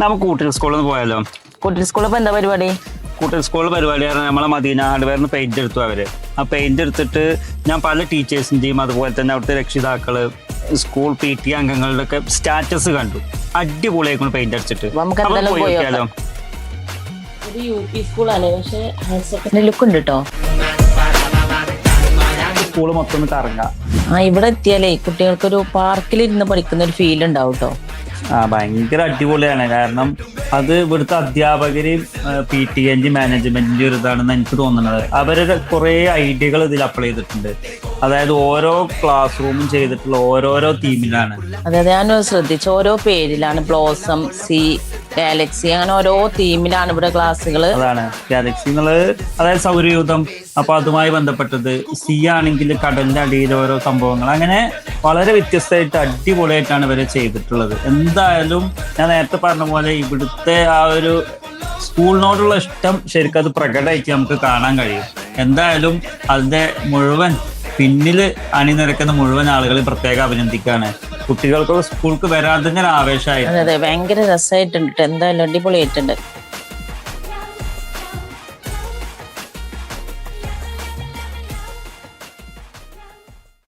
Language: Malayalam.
നമുക്ക് കൂട്ടിൽ സ്കൂളിൽ നിന്ന് പോയാലോ? കുട്ടി സ്കൂളിൽ ഇപ്പൊ എന്താ പരിപാടി? കൂട്ടിൽ സ്കൂളിൽ പരിപാടി പറഞ്ഞാൽ നമ്മളെ മദീന ഹാർഡ്വെയറിന് പെയിന്റ് എടുത്തു അവര്. ആ പെയിന്റ് എടുത്തിട്ട് ഞാൻ പല ടീച്ചേഴ്സിന്റെയും അതുപോലെ തന്നെ അവിടുത്തെ രക്ഷിതാക്കള് സ്കൂൾ PT അംഗങ്ങളുടെ ഒക്കെ സ്റ്റാറ്റസ് കണ്ടു. അടിപൊളിയായിക്കൊണ്ട് പെയിന്റ് അടിച്ചിട്ട്. നമുക്ക് എന്തായാലും പോയി പോയി നോക്കിയാലോ? ഒരു UP സ്കൂളാണ്, പക്ഷെ ഹയർ സെക്കൻഡറി ലുക്ക് ഉണ്ട് കേട്ടോ. സ്കൂള് മൊത്തം ഒന്ന് കറങ്ങാം. ഇവിടെ എത്തിയാലേ കുട്ടികൾക്കൊരു പാർക്കിലിരുന്ന് പഠിക്കുന്ന ഒരു ഫീൽ ഉണ്ടാവും കേട്ടോ. ഭയങ്കര അടിപൊളിയാണ്. കാരണം അത് ഇവിടുത്തെ അധ്യാപകരെയും PTA മാനേജ്മെന്റിന്റെ ഒരു ഇതാണെന്ന് എനിക്ക് തോന്നുന്നത്. അവരുടെ കുറെ ഐഡിയകൾ ഇതിൽ അപ്ലൈ ചെയ്തിട്ടുണ്ട്. അതായത് ഓരോ ക്ലാസ് റൂമും ചെയ്തിട്ടുള്ള ഓരോരോ തീമിലാണ്. അതെ, ഞാൻ ശ്രദ്ധിച്ചു, ഓരോ പേരിലാണ്. ബ്ലോസം, സി, ഗാലക്സി, അങ്ങനെ ഓരോ തീമിലാണ് ഇവിടെ ക്ലാസ്സുകൾ. അതാണ് ഗാലക്സി എന്നുള്ളത്, അതായത് സൗരയൂഥം. അപ്പൊ അതുമായി ബന്ധപ്പെട്ടത്. സി ആണെങ്കിൽ കടലിന്റെ അടിയിൽ ഓരോ സംഭവങ്ങൾ. അങ്ങനെ വളരെ വ്യത്യസ്തമായിട്ട് അടിപൊളിയായിട്ടാണ് ഇവരെ ചെയ്തിട്ടുള്ളത്. എന്തായാലും ഞാൻ നേരത്തെ പറഞ്ഞ പോലെ ഇവിടുത്തെ ആ ഒരു സ്കൂളിനോടുള്ള ഇഷ്ടം ശരിക്കും അത് പ്രകടമായിട്ട് നമുക്ക് കാണാൻ കഴിയും. എന്തായാലും അതിന്റെ മുഴുവൻ പിന്നില് അണിനിരക്കുന്ന മുഴുവൻ ആളുകളെയും പ്രത്യേകം അഭിനന്ദിക്കുകയാണ്. കുട്ടികൾക്ക് സ്കൂൾക്ക് വരാൻ തന്നെ ആവേശമായി. അതെ, ഭയങ്കര രസമായിട്ടുണ്ട്. എന്തായാലും അടിപൊളിയായിട്ടുണ്ട്.